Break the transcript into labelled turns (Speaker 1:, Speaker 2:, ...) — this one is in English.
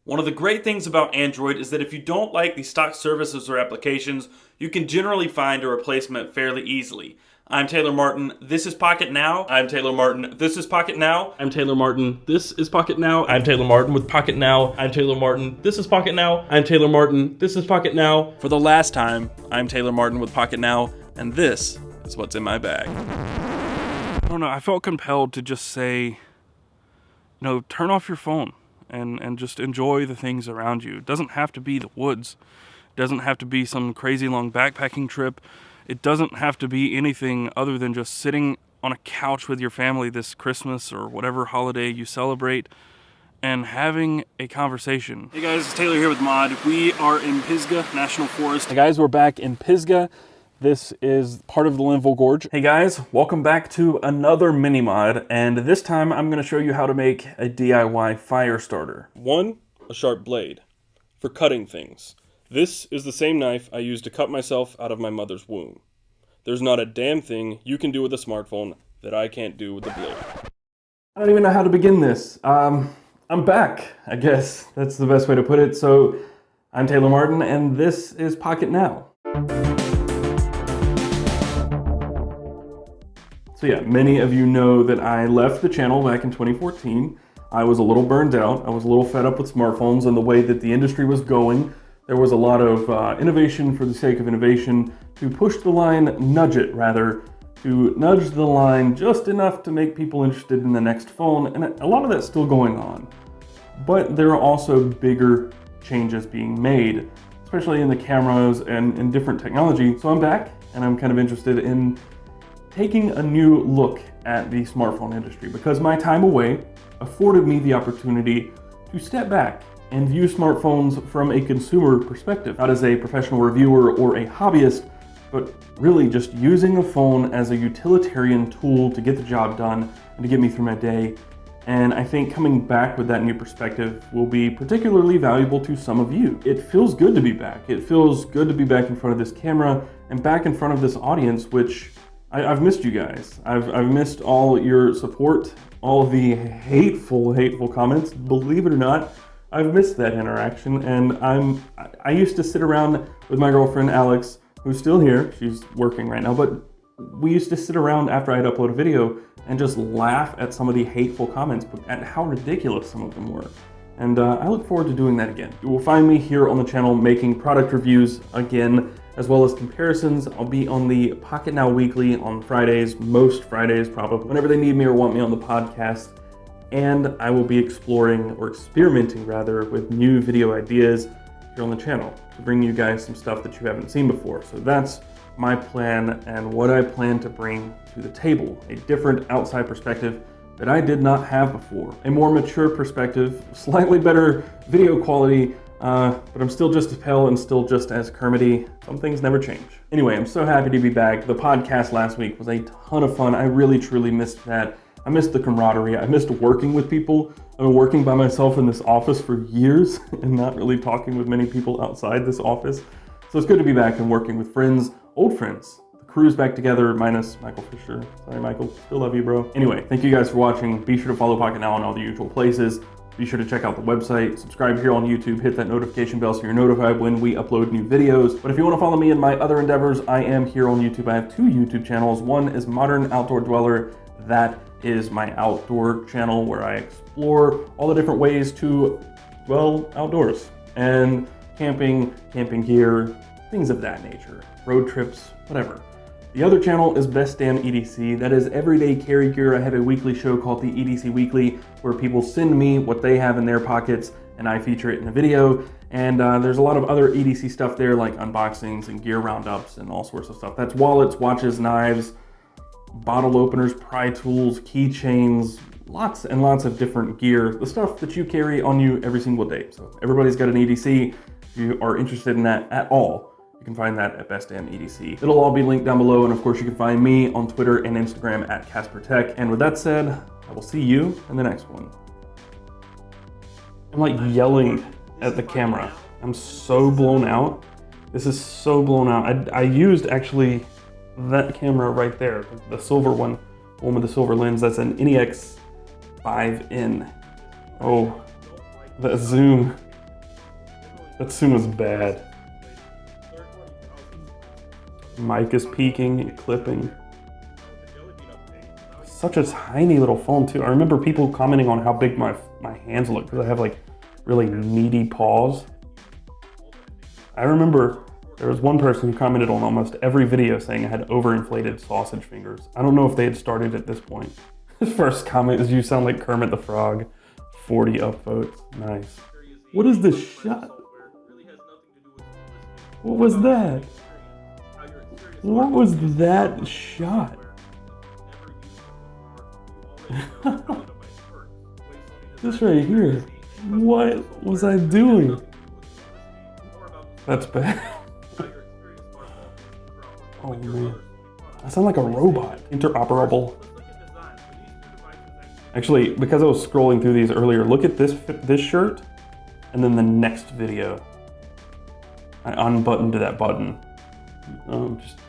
Speaker 1: One of the great things about Android is that if you don't like the stock services or applications, you can generally find a replacement fairly easily. I'm Taylor Martin, this is Pocket Now. I'm Taylor Martin, this is Pocket Now. I'm Taylor Martin, this is Pocket Now. I'm Taylor Martin with Pocket Now. I'm Taylor Martin, this is Pocket Now. I'm Taylor Martin, this is Pocket Now. For the last time, I'm Taylor Martin with Pocket Now, and this is what's in my bag. I don't know, I felt compelled to just say, turn off your phone. And just enjoy the things around you. It doesn't have to be the woods. It doesn't have to be some crazy long backpacking trip. It doesn't have to be anything other than just sitting on a couch with your family this Christmas or whatever holiday you celebrate and having a conversation. Hey guys, it's Taylor here with Mod. We are in Pisgah National Forest. Hey guys, we're back in Pisgah. This is part of the Linville Gorge. Hey guys, welcome back to another mini mod, and this time I'm gonna show you how to make a DIY fire starter. One, a sharp blade for cutting things. This is the same knife I used to cut myself out of my mother's womb. There's not a damn thing you can do with a smartphone that I can't do with the blade. I don't even know how to begin this. I'm back, I guess. That's the best way to put it. So, I'm Taylor Martin, and this is Pocket Now. So yeah, many of you know that I left the channel back in 2014. I was a little burned out. I was a little fed up with smartphones and the way that the industry was going. There was a lot of innovation for the sake of innovation, to push the line, nudge it rather, to nudge the line just enough to make people interested in the next phone, and a lot of that's still going on. But there are also bigger changes being made, especially in the cameras and in different technology. So I'm back, and I'm kind of interested in taking a new look at the smartphone industry, because my time away afforded me the opportunity to step back and view smartphones from a consumer perspective, not as a professional reviewer or a hobbyist, but really just using a phone as a utilitarian tool to get the job done and to get me through my day. And I think coming back with that new perspective will be particularly valuable to some of you. It feels good to be back. It feels good to be back in front of this camera and back in front of this audience, which I've missed you guys. I've missed all your support, all the hateful comments. Believe it or not, I've missed that interaction, and I used to sit around with my girlfriend Alex, who's still here. She's working right now, but we used to sit around after I'd upload a video and just laugh at some of the hateful comments, at how ridiculous some of them were. And I look forward to doing that again. You will find me here on the channel making product reviews again, as well as comparisons. I'll be on the Pocket Now Weekly on Fridays, most Fridays probably, whenever they need me or want me on the podcast. And I will be exploring, or experimenting rather, with new video ideas here on the channel to bring you guys some stuff that you haven't seen before. So that's my plan and what I plan to bring to the table. A different outside perspective that I did not have before. A more mature perspective, slightly better video quality, but I'm still just as pale and still just as Kermity. Some things never change. Anyway, I'm so happy to be back. The podcast last week was a ton of fun. I really, truly missed that. I missed the camaraderie. I missed working with people. I've been working by myself in this office for years and not really talking with many people outside this office. So it's good to be back and working with friends, old friends. The crew's back together, minus Michael Fisher. Sorry, Michael. Still love you, bro. Anyway, thank you guys for watching. Be sure to follow Pocket Now on all the usual places. Be sure to check out the website, subscribe here on YouTube, hit that notification bell so you're notified when we upload new videos. But if you want to follow me in my other endeavors, I am here on YouTube. I have two YouTube channels. One is Modern Outdoor Dweller. That is my outdoor channel where I explore all the different ways to dwell outdoors. And camping gear, things of that nature. Road trips, whatever. The other channel is Best Damn EDC. That is everyday carry gear. I have a weekly show called the EDC Weekly where people send me what they have in their pockets and I feature it in a video. And there's a lot of other EDC stuff there, like unboxings and gear roundups and all sorts of stuff. That's wallets, watches, knives, bottle openers, pry tools, keychains, lots and lots of different gear. The stuff that you carry on you every single day. So everybody's got an EDC. If you are interested in that at all, you can find that at Best Damn EDC. It'll all be linked down below, and of course you can find me on Twitter and Instagram at CasperTech. And with that said, I will see you in the next one. I'm like yelling at the camera. I'm so blown out. This is so blown out. I used actually that camera right there, the silver one with the silver lens. That's an NEX 5N. Oh, that zoom. That soon was bad. Mic is peaking, clipping. Such a tiny little phone too. I remember people commenting on how big my hands look because I have like really meaty paws. I remember there was one person who commented on almost every video saying I had overinflated sausage fingers. I don't know if they had started at this point. His first comment is, "You sound like Kermit the Frog." 40 upvotes. Nice. What is this shot? What was that? What was that shot? This right here. What was I doing? That's bad. Oh man. I sound like a robot. Interoperable. Actually, because I was scrolling through these earlier, look at this shirt and then the next video. I unbuttoned that button. Just